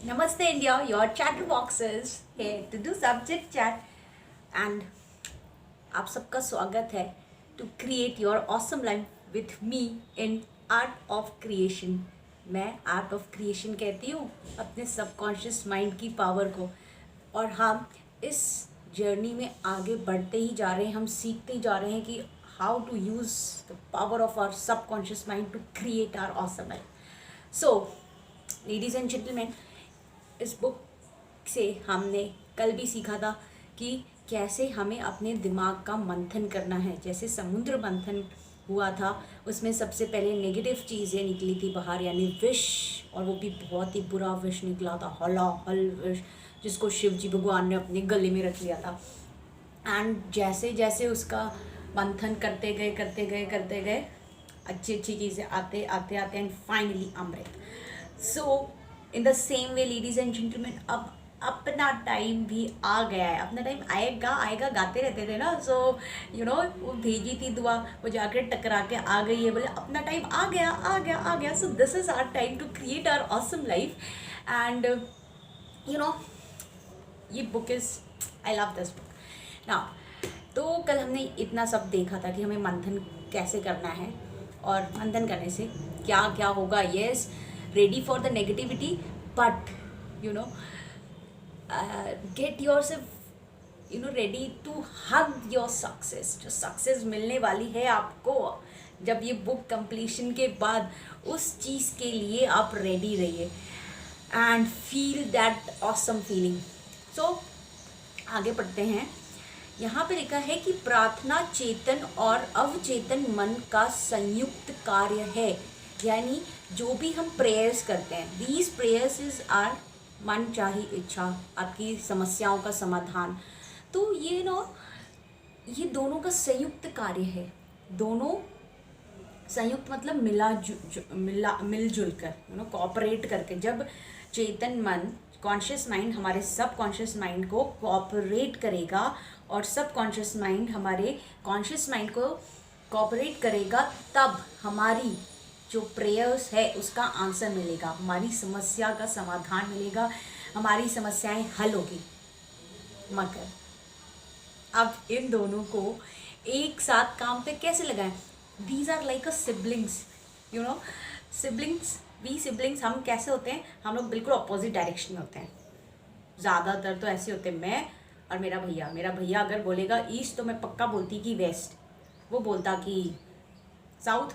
Namaste India, your chatterbox is here to do subject chat and आप सबका स्वागत है to create your awesome life with me in art of creation. मैं art of creation कहती हूँ अपने subconscious mind की पावर को, और हम इस जर्नी में आगे बढ़ते ही जा रहे हैं। हम सीखते ही जा रहे हैं कि how to use the power of our subconscious mind to create our awesome life. So ladies and gentlemen, इस बुक से हमने कल भी सीखा था कि कैसे हमें अपने दिमाग का मंथन करना है। जैसे समुद्र मंथन हुआ था, उसमें सबसे पहले नेगेटिव चीज़ें निकली थी बाहर, यानी विष, और वो भी बहुत ही बुरा विष निकला था, हलाहल विष, जिसको शिव जी भगवान ने अपने गले में रख लिया था। एंड जैसे जैसे उसका मंथन करते गए अच्छी अच्छी चीज़ें आते आते एंड फाइनली अमृत। So in the same way ladies and gentlemen, अब अपना टाइम भी आ गया है। अपना टाइम आएगा गाते रहते थे ना। सो वो भेजी थी दुआ, वो जाकर टकरा के आ गई है, बोले अपना टाइम आ गया। So this is our time to create our awesome life. And ये book is, I love this book now. तो कल हमने इतना सब देखा था कि हमें मंथन कैसे करना है, और मंथन करने से क्या क्या होगा। Yes, ready for the negativity, but get yourself ready to hug your success। जो सक्सेस मिलने वाली है आपको जब ये बुक कंप्लीशन के बाद, उस चीज़ के लिए आप रेडी रहिए and feel that awesome feeling. So आगे पढ़ते हैं। यहाँ पे लिखा है कि प्रार्थना चेतन और अवचेतन मन का संयुक्त कार्य है। यानी जो भी हम प्रेयर्स करते हैं, दीज प्रेयर्स इज आर मन चाही इच्छा, आपकी समस्याओं का समाधान। तो ये दोनों का संयुक्त कार्य है। दोनों संयुक्त मतलब मिलजुल कर, कोऑपरेट करके। जब चेतन मन, कॉन्शियस माइंड हमारे सब कॉन्शियस माइंड को कोऑपरेट करेगा, और सब कॉन्शियस माइंड हमारे कॉन्शियस माइंड को कोऑपरेट करेगा, तब हमारी जो प्रेयर्स है उसका आंसर मिलेगा, हमारी समस्या का समाधान मिलेगा, हमारी समस्याएं हल होगी। मगर अब इन दोनों को एक साथ काम पे कैसे लगाएं? These are like a siblings, siblings हम कैसे होते हैं? हम लोग बिल्कुल अपोजिट डायरेक्शन में होते हैं। ज़्यादातर तो ऐसे होते हैं, मैं और मेरा भैया अगर बोलेगा ईस्ट तो मैं पक्का बोलती कि वेस्ट, वो बोलता कि साउथ,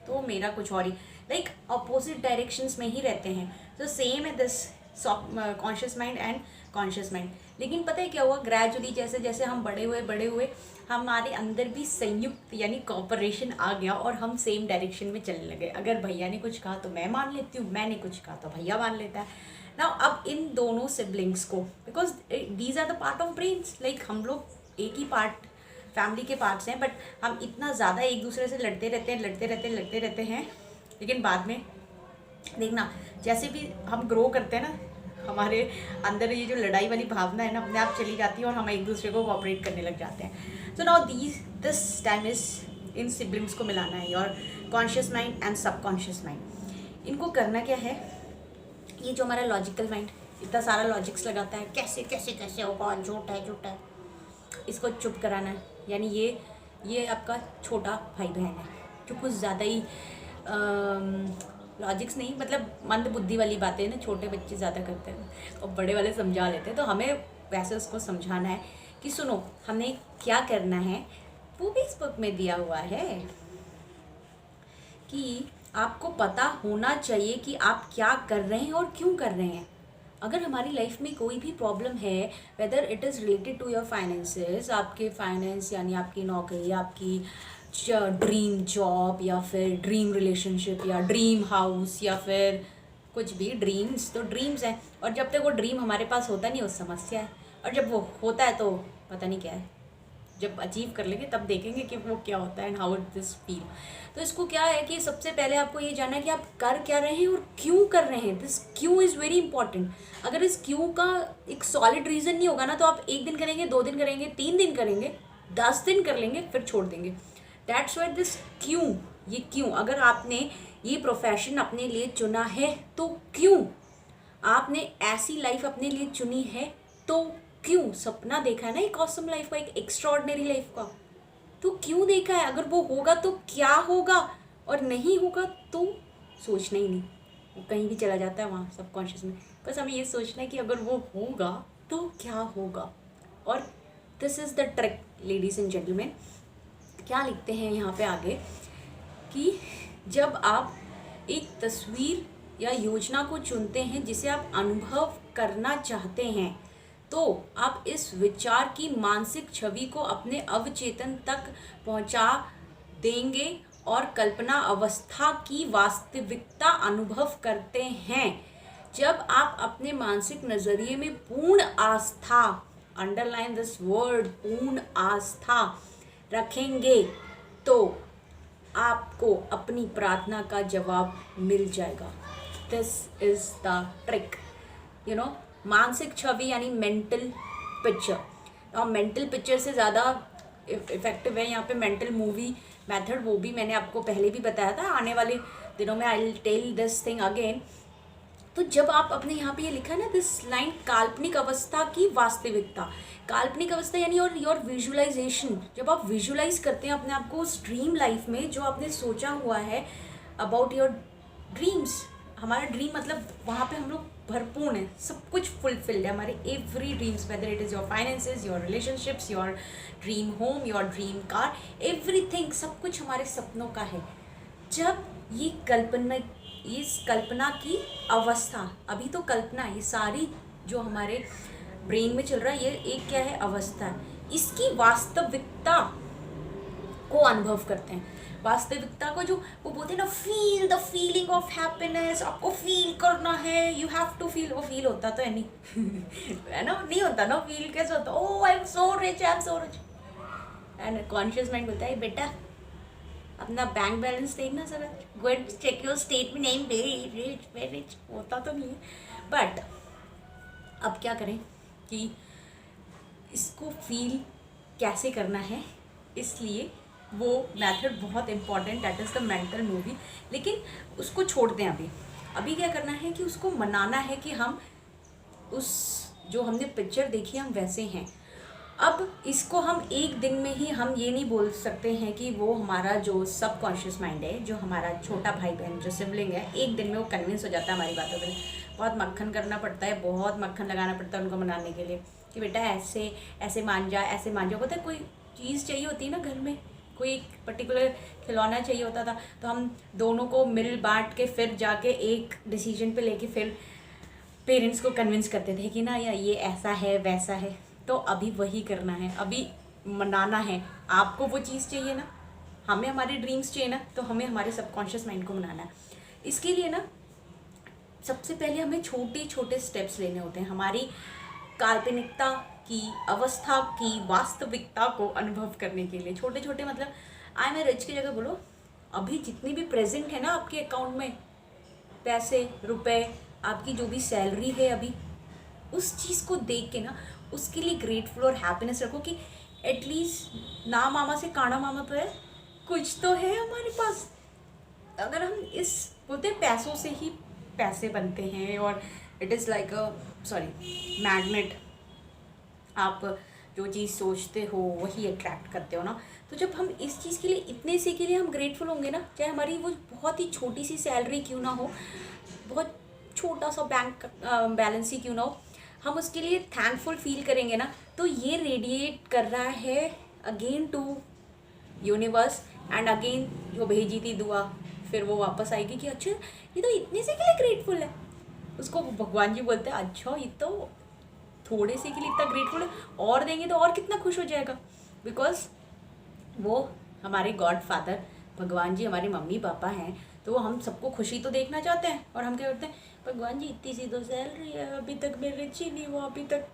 तो मेरा कुछ और ही, लाइक अपोजिट डायरेक्शंस में ही रहते हैं। तो सेम है this conscious mind and conscious mind. लेकिन पता है क्या हुआ, ग्रेजुअली जैसे जैसे हम बड़े हुए हमारे अंदर भी संयुक्त यानी कॉपरेशन आ गया, और हम सेम डायरेक्शन में चलने लगे। अगर भैया ने कुछ कहा तो मैं मान लेती हूँ, मैंने कुछ कहा तो भैया मान लेता है ना। अब इन दोनों सिबलिंग्स को, because these are the part of brains, like हम लोग एक ही पार्ट फैमिली के पार्ट्स हैं, बट हम इतना ज़्यादा एक दूसरे से लड़ते रहते हैं। लेकिन बाद में देखना, जैसे भी हम ग्रो करते हैं ना, हमारे अंदर ये जो लड़ाई वाली भावना है ना, अपने आप चली जाती है, और हम एक दूसरे को कोऑपरेट करने लग जाते हैं। So now this time is in siblings को मिलाना है, और conscious mind and subconscious mind. इनको करना क्या है? ये जो हमारा लॉजिकल माइंड इतना सारा लॉजिक्स लगाता है, कैसे होगा, झूठ है, इसको चुप कराना है। यानी ये आपका छोटा भाई बहन है जो कुछ ज़्यादा ही लॉजिक्स नहीं, मतलब मंद बुद्धि वाली बातें ना छोटे बच्चे ज़्यादा करते हैं, और बड़े वाले समझा लेते हैं। तो हमें वैसे उसको समझाना है कि सुनो, हमें क्या करना है। वो भी इस बुक में दिया हुआ है कि आपको पता होना चाहिए कि आप क्या कर रहे हैं और क्यों कर रहे हैं। अगर हमारी लाइफ में कोई भी प्रॉब्लम है, whether it is related to your finances, आपके फाइनेंस यानी आपकी नौकरी, आपकी ड्रीम जॉब, या फिर ड्रीम रिलेशनशिप, या ड्रीम हाउस, या फिर कुछ भी ड्रीम्स, तो ड्रीम्स हैं। और जब तक वो ड्रीम हमारे पास होता नहीं, वो समस्या है, और जब वो होता है तो पता नहीं क्या है। जब अचीव कर लेंगे तब देखेंगे कि वो क्या होता है and how it this feel. तो इसको क्या है कि सबसे पहले आपको ये जानना है कि आप कर क्या रहे हैं और क्यों कर रहे हैं। दिस क्यों इज़ वेरी इंपॉर्टेंट। अगर इस क्यों का एक सॉलिड रीज़न नहीं होगा ना, तो आप 1 दिन करेंगे, 2 दिन करेंगे, 3 दिन करेंगे, 10 दिन कर लेंगे, फिर छोड़ देंगे। दैट्स वाई दिस क्यों, ये क्यों। अगर आपने ये प्रोफेशन अपने लिए चुना है तो क्यों, आपने ऐसी लाइफ अपने लिए चुनी है तो क्यों, सपना देखा है ना एक ऑसम लाइफ का, एक एक्स्ट्रॉर्डिनरी लाइफ का, तो क्यों देखा है? अगर वो होगा तो क्या होगा, और नहीं होगा तो सोचना ही नहीं, वो कहीं भी चला जाता है वहाँ सबकॉन्शियस में। बस हमें ये सोचना है कि अगर वो होगा तो क्या होगा। और this is the trick ladies and gentleman. क्या लिखते हैं यहाँ पे आगे कि जब आप एक तस्वीर या योजना को चुनते हैं जिसे आप अनुभव करना चाहते हैं, तो आप इस विचार की मानसिक छवि को अपने अवचेतन तक पहुंचा देंगे और कल्पना अवस्था की वास्तविकता अनुभव करते हैं। जब आप अपने मानसिक नजरिए में पूर्ण आस्था, अंडरलाइन दिस वर्ड, पूर्ण आस्था रखेंगे तो आपको अपनी प्रार्थना का जवाब मिल जाएगा। This is the trick, you know. मानसिक छवि यानी मेंटल पिक्चर, और मेंटल पिक्चर से ज़्यादा इफेक्टिव है यहाँ पे मेंटल मूवी मेथड, वो भी मैंने आपको पहले भी बताया था। आने वाले दिनों में I will tell this thing again. तो जब आप अपने यहाँ पे ये लिखा है ना दिस लाइन, काल्पनिक अवस्था की वास्तविकता, काल्पनिक अवस्था यानी योर विजुअलाइजेशन, जब आप विजुअलाइज करते हैं अपने आप को उस ड्रीम लाइफ में जो आपने सोचा हुआ है अबाउट योर ड्रीम्स। हमारा ड्रीम मतलब वहाँ पे हम लोग भरपूर है, सब कुछ फुलफिल्ड है, हमारे every dreams, weather it is your finances, your relationships, your dream home, your dream car, everything, सब कुछ हमारे सपनों का है। जब ये कल्पना, इस कल्पना की अवस्था, अभी तो कल्पना, ये सारी जो हमारे ब्रेन में चल रहा है ये एक क्या है, अवस्था है, इसकी वास्तविकता को अनुभव करते हैं। वास्तविकता को जो वो बोलते हैं ना, feel the feeling of happiness, आपको फील करना है, यू हैव टू फील। वो फील होता तो है नहीं है ना, नहीं होता ना फील, कैसे होता? Oh I am so rich, I am so rich, and conscious mind बोलता है बेटा अपना बैंक बैलेंस देखना जरा, go and check your statement, name very rich, होता तो नहीं है। बट अब क्या करें कि इसको फील कैसे करना है, इसलिए वो मेथड बहुत important, that is the mental movie. लेकिन उसको छोड़ दें अभी, अभी क्या करना है कि उसको मनाना है कि हम उस जो हमने पिक्चर देखी हम वैसे हैं। अब इसको हम एक दिन में ही, हम ये नहीं बोल सकते हैं कि वो हमारा जो सबकॉन्शियस माइंड है, जो हमारा छोटा भाई बहन, जो सिबलिंग है, एक दिन में वो कन्विंस हो जाता है हमारी बातों पर। बहुत मक्खन करना पड़ता है, बहुत मक्खन लगाना पड़ता है उनको मनाने के लिए कि बेटा ऐसे ऐसे मान जा, ऐसे मान जा। पता है कोई चीज़ चाहिए होती है ना घर में, कोई एक पर्टिकुलर खिलौना चाहिए होता था, तो हम दोनों को मिल बांट के फिर जाके एक डिसीजन पे लेके फिर पेरेंट्स को कन्विंस करते थे कि ना या ये ऐसा है वैसा है। तो अभी वही करना है, अभी मनाना है। आपको वो चीज़ चाहिए ना, हमें हमारे ड्रीम्स चाहिए ना, तो हमें हमारे सबकॉन्शियस माइंड को मनाना है। इसके लिए ना सबसे पहले हमें छोटे छोटे स्टेप्स लेने होते हैं हमारी काल्पनिकता की अवस्था की वास्तविकता को अनुभव करने के लिए। छोटे छोटे मतलब आई एम रिच की जगह बोलो अभी जितनी भी प्रेजेंट है ना आपके अकाउंट में, पैसे रुपए, आपकी जो भी सैलरी है अभी, उस चीज़ को देख के ना उसके लिए ग्रेटफुल और हैप्पीनेस रखो कि एटलीस्ट ना मामा से काना मामा तो है, कुछ तो है हमारे पास। अगर हम इस बोलते पैसों से ही पैसे बनते हैं, और it is like a sorry magnet, आप जो चीज़ सोचते हो वही अट्रैक्ट करते हो ना। तो जब हम इस चीज़ के लिए, इतने से के लिए हम ग्रेटफुल होंगे ना, चाहे हमारी वो बहुत ही छोटी सी सैलरी क्यों ना हो, बहुत छोटा सा बैंक बैलेंस ही क्यों ना हो, हम उसके लिए थैंकफुल फील करेंगे ना, तो ये रेडिएट कर रहा है again to universe, and again जो भेजी थी दुआ फिर वो वापस आएगी कि अच्छा ये तो इतने से के लिए ग्रेटफुल है। उसको भगवान जी बोलते हैं अच्छा ये तो थोड़े से के लिए इतना ग्रेटफुल है, और देंगे तो और कितना खुश हो जाएगा। बिकॉज वो हमारे गॉड फादर भगवान जी हमारे मम्मी पापा हैं, तो वो हम सबको खुशी तो देखना चाहते हैं, और हम क्या करते हैं भगवान जी इतनी सी तो सैलरी है, अभी तक मैं रिच ही नहीं हुआ अभी तक,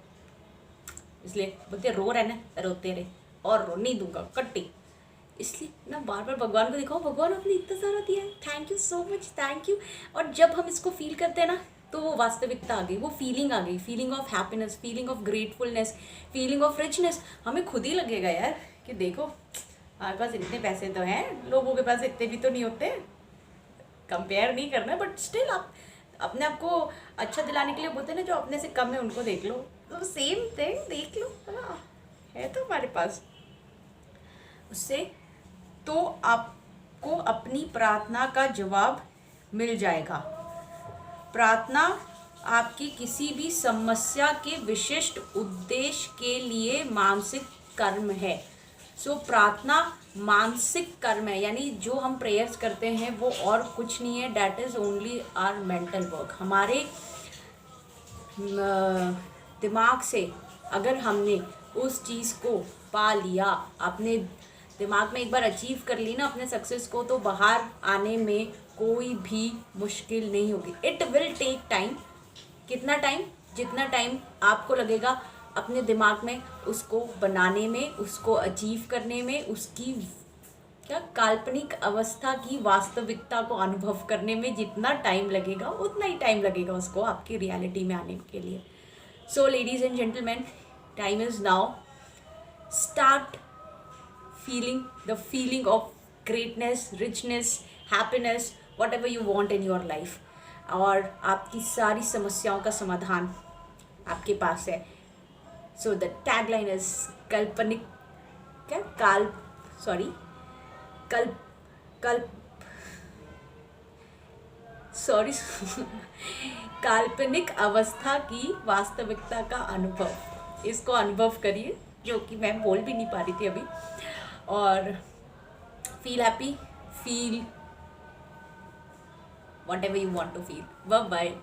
इसलिए बोलते रो रहे ना, रोते रहे और रो नहीं दूंगा कट्टी। इसलिए ना बार बार भगवान को दिखाओ, भगवान आपने इतना सारा दिया है, thank you so much, thank you. और जब हम इसको फील करते हैं ना, तो वो वास्तविकता आ गई, वो फीलिंग आ गई, feeling of happiness, feeling of gratefulness, feeling of richness. हमें खुद ही लगेगा यार कि देखो हमारे पास इतने पैसे तो हैं, लोगों के पास इतने भी तो नहीं होते, कंपेयर नहीं करना, बट स्टिल आप अपने आप को अच्छा दिलाने के लिए बोलते हैं ना, जो अपने से कम है उनको देख लो, तो सेम थिंग देख लो, है तो हमारे पास उससे, तो आपको अपनी प्रार्थना का जवाब मिल जाएगा। प्रार्थना आपकी किसी भी समस्या के विशिष्ट उद्देश्य के लिए मानसिक कर्म है। सो प्रार्थना मानसिक कर्म है, यानी जो हम प्रेयर्स करते हैं वो और कुछ नहीं है, that is only our mental work. हमारे दिमाग से अगर हमने उस चीज़ को पा लिया, अपने दिमाग में एक बार अचीव कर ली ना अपने सक्सेस को, तो बाहर आने में कोई भी मुश्किल नहीं होगी। It will take time. कितना टाइम? जितना टाइम आपको लगेगा अपने दिमाग में उसको बनाने में, उसको अचीव करने में, उसकी क्या काल्पनिक अवस्था की वास्तविकता को अनुभव करने में जितना टाइम लगेगा, उतना ही टाइम लगेगा उसको आपकी रियलिटी में आने के लिए। So ladies and gentleman, time is now. Start feeling the feeling of greatness, richness, happiness, whatever you want in your life। और आपकी सारी समस्याओं का समाधान आपके पास है। सो द टैगलाइन इज काल्पनिक, क्या कल्प कल्प सॉरी काल्पनिक अवस्था की वास्तविकता का अनुभव, इसको अनुभव करिए, जो कि मैं बोल भी नहीं पा रही थी अभी। और feel happy, feel whatever you want to feel. Bye bye.